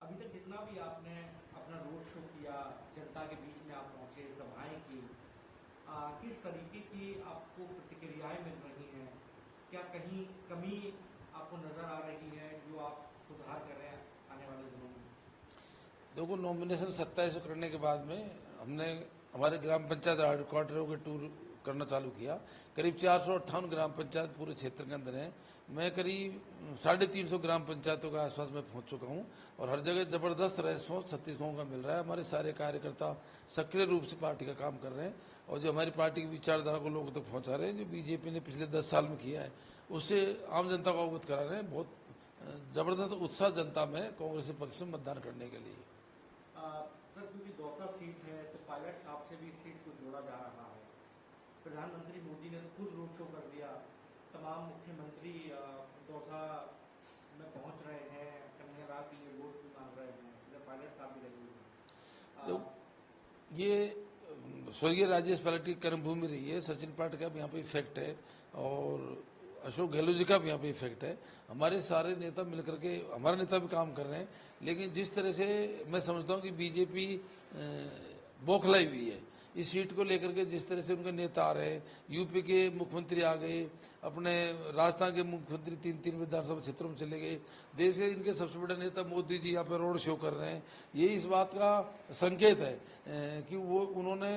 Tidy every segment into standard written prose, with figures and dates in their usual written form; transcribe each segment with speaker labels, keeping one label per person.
Speaker 1: अभी तक जितना भी आपने अपना रोड शो किया, जनता के बीच में आप पहुंचे, सभाएं की, किस तरीके की आपको प्रतिक्रियाएं मिल रही हैं? क्या कहीं कमी आपको नज़र आ रही है जो आप सुधार कर रहे हैं आने वाले दिनों में?
Speaker 2: देखो, नॉमिनेशन 27 को करने के बाद में हमने हमारे ग्राम पंचायत हेडक्वार्टरों के टूर करना चालू किया। करीब 458 ग्राम पंचायत पूरे क्षेत्र के अंदर हैं। मैं करीब 350 ग्राम पंचायतों के आसपास में पहुंच चुका हूं और हर जगह जबरदस्त रेस्पॉन्स छत्तीसगढ़ का मिल रहा है। हमारे सारे कार्यकर्ता सक्रिय रूप से पार्टी का काम कर रहे हैं और जो हमारी पार्टी की विचारधारा को लोगों तक पहुंचा रहे हैं, जो बीजेपी ने पिछले 10 साल में किया है उससे आम जनता को अवगत करा रहे हैं। बहुत जबरदस्त उत्साह जनता में कांग्रेस पक्ष में मतदान करने के लिए।
Speaker 1: सर, क्योंकि दौसा सीट है तो पायलट साहब से भी इस सीट को जोड़ा जा रहा है। प्रधानमंत्री मोदी ने तो खुद रोड शो कर दिया, तमाम मुख्यमंत्री दौसा में पहुंच रहे हैं, कन्हैया लाल के लिए वोट भी मांग रहे हैं, इधर पायलट साहब भी लगे हुए हैं।
Speaker 2: देखो, ये स्वर्गीय राजेश पायलट की कर्मभूमि रही है। सचिन पायलट का भी यहाँ पे इफेक्ट है और अशोक गहलोत जी का भी यहाँ पे इफेक्ट है। हमारे सारे नेता मिलकर के, हमारे नेता भी काम कर रहे हैं, लेकिन जिस तरह से मैं समझता हूँ कि बीजेपी बौखलाई हुई है इस सीट को लेकर के, जिस तरह से उनके नेता आ रहे हैं, यूपी के मुख्यमंत्री आ गए, अपने राजस्थान के मुख्यमंत्री 3 विधानसभा क्षेत्रों में चले गए, देश के इनके सबसे बड़े नेता मोदी जी यहाँ पे रोड शो कर रहे हैं। ये इस बात का संकेत है कि वो उन्होंने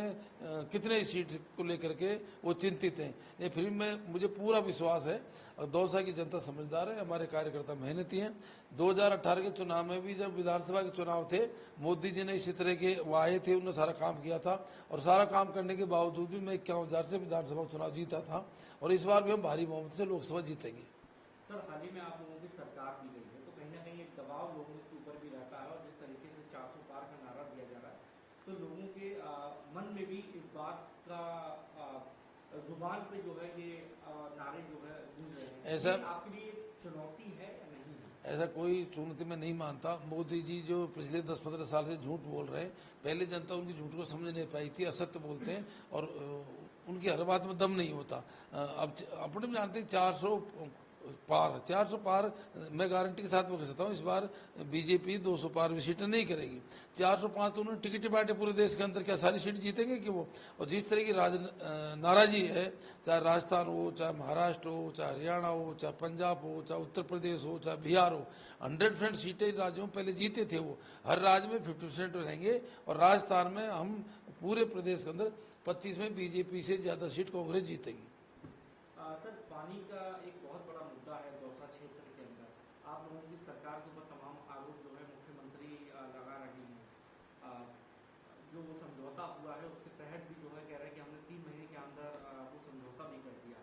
Speaker 2: कितने इस सीट को लेकर के वो चिंतित हैं। ये फिर मैं मुझे पूरा विश्वास है और दौसा की जनता समझदार है, हमारे कार्यकर्ता मेहनती हैं। 2018 के चुनाव में भी जब विधानसभा के चुनाव थे, मोदी जी ने इसी तरह के वो आए थे, उन्होंने सारा काम किया था और सारा काम करने के बावजूद भी मैं 51,000 से विधानसभा चुनाव जीता था और इस बार भी हम भारी बहुमत से लोकसभा जीतेंगे।
Speaker 1: सर, हाल ही में आप लोगों की सरकार दी गई है तो कहीं ना कहीं एक दबाव लोगों के ऊपर भी रहता है, और जिस तरीके से 400 पार का नारा दिया जा रहा है तो लोगों के मन में भी इस बात का जुबान पे जो है ये नारे जो है गूंज रहे हैं।
Speaker 2: ऐसा
Speaker 1: ये आपके लिए चुनौती है या नहीं है?
Speaker 2: ऐसा कोई चुनौती में नहीं मानता। मोदी जी जो पिछले 10-15 साल से झूठ बोल रहे हैं, पहले जनता उनकी झूठ को समझ नहीं पाई थी, असत्य बोलते हैं और उनकी हर बात में दम नहीं होता। अब अपने भी जानते हैं 400 पार मैं गारंटी के साथ मैं कह सकता हूँ इस बार बीजेपी 200 पार भी सीटें नहीं करेगी। 405 तो उन्होंने टिकट बांटे पूरे देश के अंदर, क्या सारी सीट जीतेंगे कि वो? और जिस तरह की नाराजी है, चाहे राजस्थान हो, चाहे महाराष्ट्र हो, चाहे हरियाणा हो, चाहे पंजाब हो, चाहे उत्तर प्रदेश हो, चाहे बिहार हो, 100% सीटें राज्यों में पहले जीते थे वो। हर राज्य में 50% रहेंगे और राजस्थान में हम पूरे प्रदेश के अंदर 25 में बीजेपी से ज्यादा सीट कांग्रेस जीतेगी।
Speaker 1: सर, पानी का एक बहुत बड़ा मुद्दा है दौसा क्षेत्र के अंदर। आप लोगों की सरकार के ऊपर तमाम आरोप जो है मुख्यमंत्री लगा रही हैं। अ, जो वो समझौता हुआ है उसके तहत भी जो है कह रहे हैं कि हमने 3 महीने के अंदर वो समझौता भी कर दिया।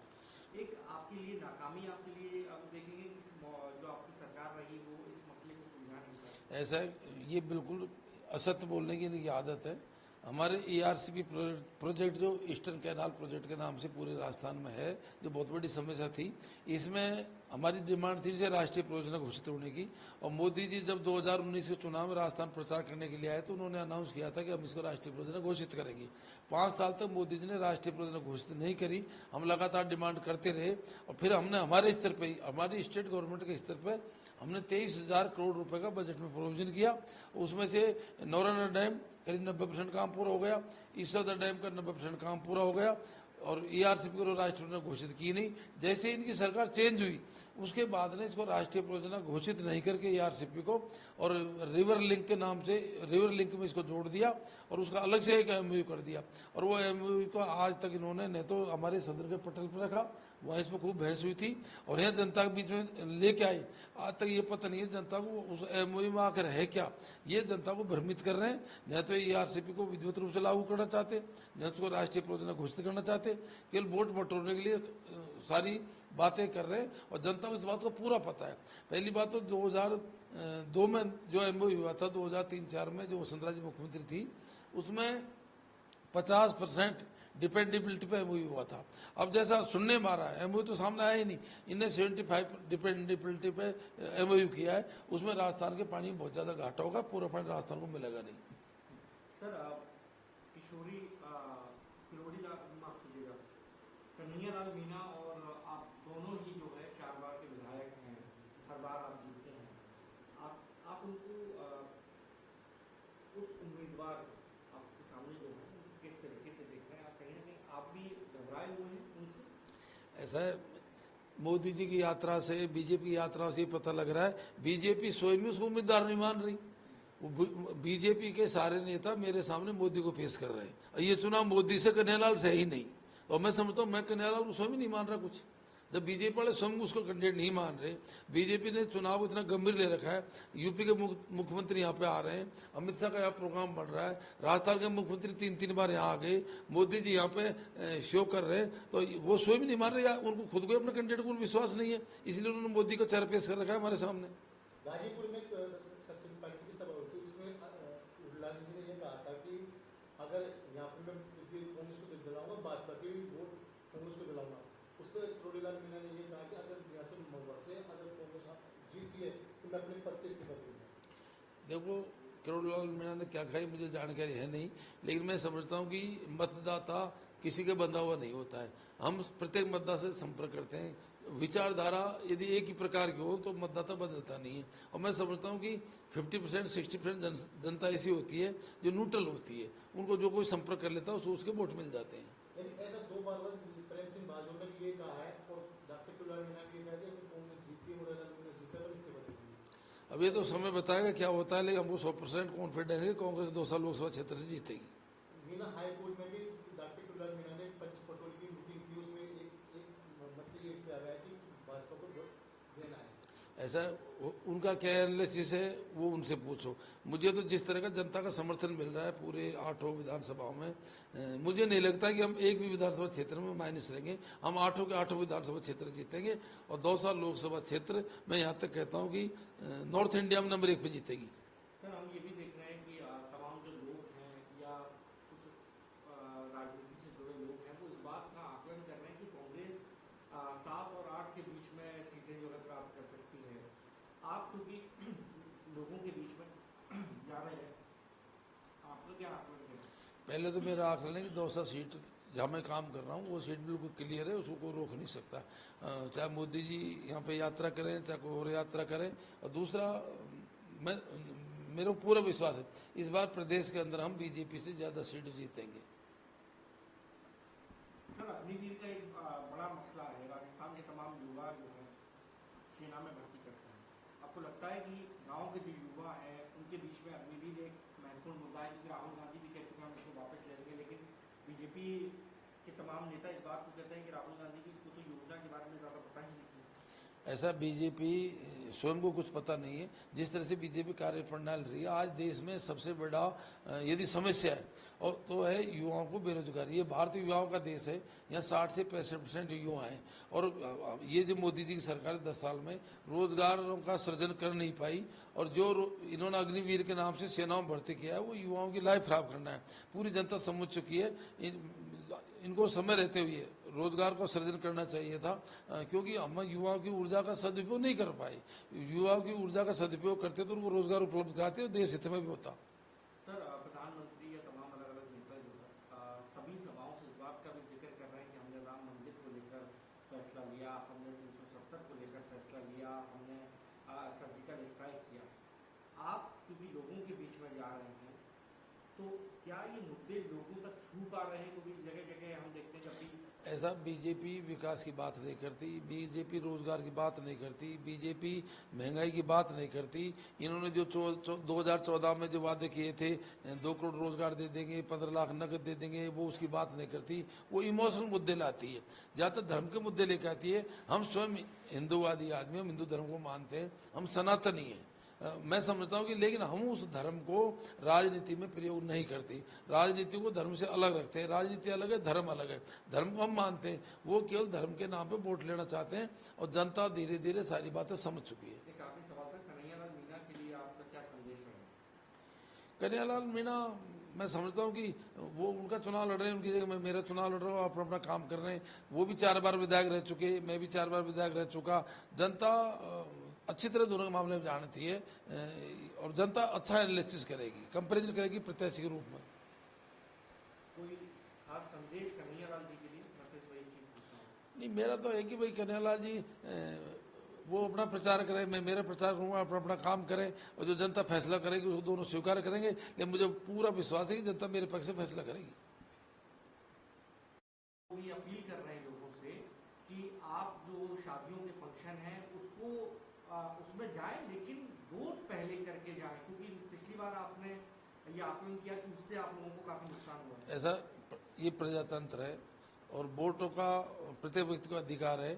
Speaker 1: एक आपके लिए नाकामी, आपके लिए अब देखेंगे कि जो आपकी सरकार रही वो इस मसले को सुलझा नहीं पाई।
Speaker 2: ऐसा ये बिल्कुल असत्य बोलने की इनकी आदत है। हमारे एआरसीपी प्रोजेक्ट जो ईस्टर्न कैनाल प्रोजेक्ट के नाम से पूरे राजस्थान में है, जो बहुत बड़ी समस्या थी, इसमें हमारी डिमांड थी इसे राष्ट्रीय परियोजना घोषित होने की। और मोदी जी जब 2019 के चुनाव में राजस्थान प्रचार करने के लिए आए तो उन्होंने अनाउंस किया था कि हम इसको राष्ट्रीय परियोजना घोषित करेंगे। 5 साल तक मोदी जी ने राष्ट्रीय परियोजना घोषित नहीं करी। हम लगातार डिमांड करते रहे और फिर हमने हमारे स्तर पर, हमारी स्टेट गवर्नमेंट के स्तर पर हमने 23,000 करोड़ रुपए का बजट में प्रोविजन किया। उसमें से नौराना डैम करीब 90% काम पूरा हो गया, ईसरदा डैम का 90% काम पूरा हो गया और ईआरसीपी को राष्ट्रीय परियोजना घोषित की नहीं। जैसे इनकी सरकार चेंज हुई उसके बाद ने इसको राष्ट्रीय परियोजना घोषित नहीं करके ईआरसीपी को और रिवर लिंक के नाम से रिवर लिंक में इसको जोड़ दिया और उसका अलग से एक एमओयू कर दिया। और वो एमओयू को आज तक इन्होंने न तो हमारे सदन के पटल पर रखा, वहाँ इस पर खूब बहस हुई थी और यहाँ जनता के बीच में लेके आई। आज तक ये पता नहीं है जनता को उस एमओयू में आकर है क्या। ये जनता को भ्रमित कर रहे हैं। न तो ईआरसीपी को विधिवत रूप से लागू करना चाहते, न उसको राष्ट्रीय परियोजना घोषित करना चाहते, केवल वोट बटोरने के लिए सारी बातें कर रहे हैं और जनता को इस बात को पूरा पता है। पहली बात तो 2002 में जो एमओयू हुआ था, 2003-04 में जो वसुंधरा जी मुख्यमंत्री थी, उसमें 50% डिपेंडेबिलिटी पे एमओयू हुआ था। अब जैसा सुनने में आ रहा है, एमओयू तो सामने आया ही नहीं, इनने 75 डिपेंडेबिलिटी पे एमओयू किया है। उसमें राजस्थान के पानी में बहुत ज्यादा घाटा होगा, पूरा पानी राजस्थान को मिलेगा नहीं।
Speaker 1: सर, किशोरी किरोड़ी लाल, माफ कीजिएगा, कन्हैया लाल मीणा और आप दोनों ही जो है 4 बार के विधायक हैं, हर बार आप जीतते हैं। आप आप उनको उस उम्मीदवार आपके सामने जो है उनको किस तरीके से देख रहे हैं? आप कहीं ना कहीं आप भी घबराए हुए हैं उनसे?
Speaker 2: ऐसा है, मोदी जी की यात्रा से, बीजेपी की यात्रा से पता लग रहा है बीजेपी स्वयं ही उसको उम्मीदवार नहीं मान रही। बीजेपी के सारे नेता मेरे सामने मोदी को पेश कर रहे हैं। ये चुनाव मोदी से कन्हैयालाल से ही नहीं, और मैं समझता हूँ मैं कन्हैयालाल को स्वयं ही नहीं मान रहा कुछ। जब बीजेपी वाले स्वयं उसको कैंडिडेट नहीं मान रहे, बीजेपी ने चुनाव को इतना गंभीर ले रखा है। यूपी के मुख्यमंत्री यहाँ पे आ रहे हैं, अमित शाह का यहाँ प्रोग्राम बन रहा है, राजस्थान के मुख्यमंत्री 3-3 बार यहाँ आ गए, मोदी जी यहाँ पे शो कर रहे हैं, तो वो स्वयं नहीं मान रहे, या उनको खुद को अपने कैंडिडेट को विश्वास नहीं है, इसलिए उन्होंने मोदी का चेहरा पेश कर रखा है हमारे सामने।
Speaker 3: गाजीपुर में सचिन पायलट की सभा हुई थी, उसमें लालू जी ने यह कहा था कि अगर यहाँ पर मैं कांग्रेस को दिलाऊंगा, भाजपा के वोट कांग्रेस को दिलाऊंगा। उस पर करोड़ीलाल मीणा ने यह कहा कि अगर रियासत महुआ से अगर कांग्रेस जीतती है तो मैं अपने पद से इस्तीफा दूंगा।
Speaker 2: देखो, करोड़ीलाल मीणा ने क्या कहा मुझे जानकारी है नहीं, लेकिन मैं समझता हूँ कि मतदाता किसी के बंधा हुआ नहीं होता है। हम प्रत्येक मतदाता से संपर्क करते हैं। विचारधारा यदि एक ही प्रकार की हो तो मतदाता बदलता नहीं है। और मैं समझता हूँ कि 50% 60% जनता ऐसी होती है जो न्यूट्रल होती है, उनको जो कोई संपर्क कर लेता है उसके वोट मिल जाते हैं।
Speaker 3: ऐसा 2 बार प्रेम सिंह बाजवा ने ये कहा है और डॉक्टर करोड़ीलाल मीणा ने कहा कि कांग्रेस जीतती है, मुरलीलाल मीणा जीता है, इस्तीफा देंगे।
Speaker 2: अब ये तो समय बताएगा क्या होता है, लेकिन हमको 100% कॉन्फिडेंस है कांग्रेस 2 साल लोकसभा क्षेत्र से जीतेगी।
Speaker 3: मीना हाई कोर्ट में भी डॉक्टर करोड़ीलाल मीणा ने पंचपटोल की मीटिंग की, उसमें एक मत से ये किया गया कि भाजपा को वोट देना है।
Speaker 2: ऐसा उनका क्या एनालिसिस है वो उनसे पूछो। मुझे तो जिस तरह का जनता का समर्थन मिल रहा है पूरे 8 विधानसभाओं में, मुझे नहीं लगता कि हम एक भी विधानसभा क्षेत्र में माइनस रहेंगे। हम 8 के 8 विधानसभा क्षेत्र जीतेंगे, और 2 साल लोकसभा क्षेत्र मैं यहाँ तक कहता हूँ कि नॉर्थ इंडिया में नंबर 1 पे जीतेगी।
Speaker 1: सर, हम ये भी देख रहे हैं कि तमाम जो लोग हैं या कुछ राजनीति से जुड़े लोग हैं वो इस बात का आकलन कर रहे हैं कि कांग्रेस 7 और 8 के बीच में सीटें जो है प्राप्त कर सकती है। आप क्योंकि लोगों के बीच में जा रहे हैं, आपका क्या आकलन है?
Speaker 2: पहले तो मेरा आकलन है कि 200 सीट जहाँ मैं काम कर रहा हूँ वो सीट बिल्कुल क्लियर है, उसको कोई रोक नहीं सकता। चाहे मोदी जी यहाँ पे यात्रा करें, चाहे कोई और यात्रा करें। और दूसरा, मेरे को पूरा विश्वास है इस बार प्रदेश के अंदर हम बीजेपी से ज़्यादा सीट जीतेंगे।
Speaker 1: सर, अग्निवीर का एक बड़ा मसला है, राजस्थान के तमाम युवा जो है सेना में भर्ती करते हैं। आपको लगता है कि गांव के जो युवा हैं उनके बीच में अग्निवीर एक महत्वपूर्ण मुद्दा है? क्योंकि राहुल गांधी भी कह चुके हैं हम इसको वापस ले लेंगे, लेकिन बीजेपी के तमाम नेता इस बात को कहते हैं कि राहुल गांधी की को तो योजना के बारे में ज़्यादा पता ही नहीं है।
Speaker 2: ऐसा बीजेपी स्वयं को कुछ पता नहीं है। जिस तरह से बीजेपी कार्यप्रणाली रही है, आज देश में सबसे बड़ा यदि समस्या है और तो है युवाओं को बेरोजगारी। ये भारतीय युवाओं का देश है, यहाँ 60 से 65% युवा हैं। और ये जो मोदी जी की सरकार 10 साल में रोजगारों का सृजन कर नहीं पाई, और जो इन्होंने अग्निवीर के नाम से सेनाओं में भर्ती किया है वो युवाओं की लाइफ खराब करना है। पूरी जनता समझ चुकी है। इनको समय रहते हुए रोजगार को सृजन करना चाहिए था, क्योंकि हम युवाओं की ऊर्जा का सदुपयोग नहीं कर पाए। युवाओं की ऊर्जा का सदुपयोग करते तो उनको रोजगार उपलब्ध कराते और देश हित में भी होता।
Speaker 1: सर, प्रधानमंत्री या तमाम अलग अलग नेता जो है सभी सभाओं से इस बात का भी जिक्र कर रहे हैं कि हमने राम मंदिर को लेकर फैसला लिया, हमने 370 को लेकर फैसला लिया, हमने सर्जिकल स्ट्राइक किया। आप क्योंकि लोगों के बीच में जा रहे हैं, तो क्या ये मुद्दे लोगों तक छू पा रहे हैं? क्योंकि जगह जगह हम देखते हैं जब भी
Speaker 2: ऐसा बीजेपी विकास की बात नहीं करती, बीजेपी रोजगार की बात नहीं करती, बीजेपी महंगाई की बात नहीं करती। इन्होंने जो 2014 में जो वादे किए थे 2 करोड़ रोजगार दे देंगे, 15 लाख नकद दे देंगे, वो उसकी बात नहीं करती। वो इमोशनल मुद्दे लाती है, ज़्यादातर धर्म के मुद्दे लेकर आती है। हम स्वयं हिंदूवादी आदमी, हम हिंदू धर्म को मानते हैं, हम सनातनी हैं। मैं समझता हूँ कि लेकिन हम उस धर्म को राजनीति में प्रयोग नहीं करती। राजनीति को धर्म से अलग रखते हैं। राजनीति अलग है, धर्म अलग है। धर्म को हम मानते हैं, वो केवल धर्म के नाम पे वोट लेना चाहते हैं, और जनता धीरे धीरे सारी बातें समझ चुकी है।
Speaker 1: एक आखिरी सवाल था, कन्हैयालाल मीणा के लिए आपका क्या संदेश है?
Speaker 2: कन्हैयालाल मीणा, मैं समझता हूँ कि वो उनका चुनाव लड़ रहे हैं, उनकी जगह मैं मेरा चुनाव लड़ रहा हूँ, अपना अपना काम कर रहे हैं। वो भी 4 बार विधायक रह चुके, मैं भी 4 बार विधायक रह चुका। जनता अच्छी तरह दोनों के मामले में जानती है, और जनता अच्छा एनालिसिस करेगी, कंपैरिजन करेगी प्रत्याशी के रूप में।
Speaker 1: कोई खास संदेश कन्हैयालाल जी के लिए? मैं तो वही चीज पूछता हूँ।
Speaker 2: नहीं, मेरा तो है कि भाई कन्हैयालाल जी वो अपना प्रचार करें, मैं मेरा प्रचार करूंगा, अपना अपना काम करें, और जो जनता फैसला करेगी उसको दोनों स्वीकार करेंगे। लेकिन मुझे पूरा विश्वास है कि जनता मेरे पक्ष से फैसला करेगी।
Speaker 1: ये अपील कर रहे हैं लोगों से कि आप जो शादियों के फंक्शन हैं उसको उसमें जाएं, लेकिन वोट पहले करके जाएं, क्योंकि पिछली बार आपने ये आकलन किया कि उससे आप लोगों को काफी नुकसान हुआ है।
Speaker 2: ऐसा ये प्रजातंत्र है और वोटों का प्रत्येक व्यक्ति का अधिकार है।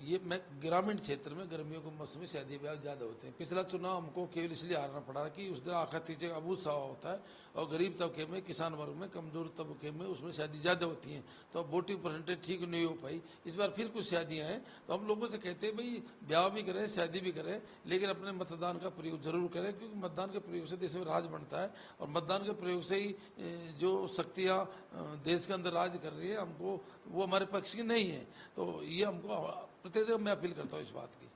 Speaker 2: ये मैं ग्रामीण क्षेत्र में गर्मियों के मौसम में शादी ब्याह ज़्यादा होते हैं। पिछला चुनाव हमको केवल इसलिए हारना पड़ा कि उस दिन आखिर तीजे का अबूझ सा होता है और गरीब तबके में, किसान वर्ग में, कमजोर तबके में उसमें शादी ज़्यादा होती हैं, तो अब वोटिंग परसेंटेज ठीक नहीं हो पाई। इस बार फिर कुछ शादियाँ हैं, तो हम लोगों से कहते हैं भाई ब्याह भी करें, शादी भी करें, लेकिन अपने मतदान का प्रयोग जरूर करें, क्योंकि मतदान के प्रयोग से देश में राज बनता है और मतदान के प्रयोग से ही जो शक्तियाँ देश के अंदर राज कर रही है, हमको वो हमारे पक्ष की नहीं है। तो ये हमको प्रत्येक जगह मैं अपील करता हूँ इस बात की।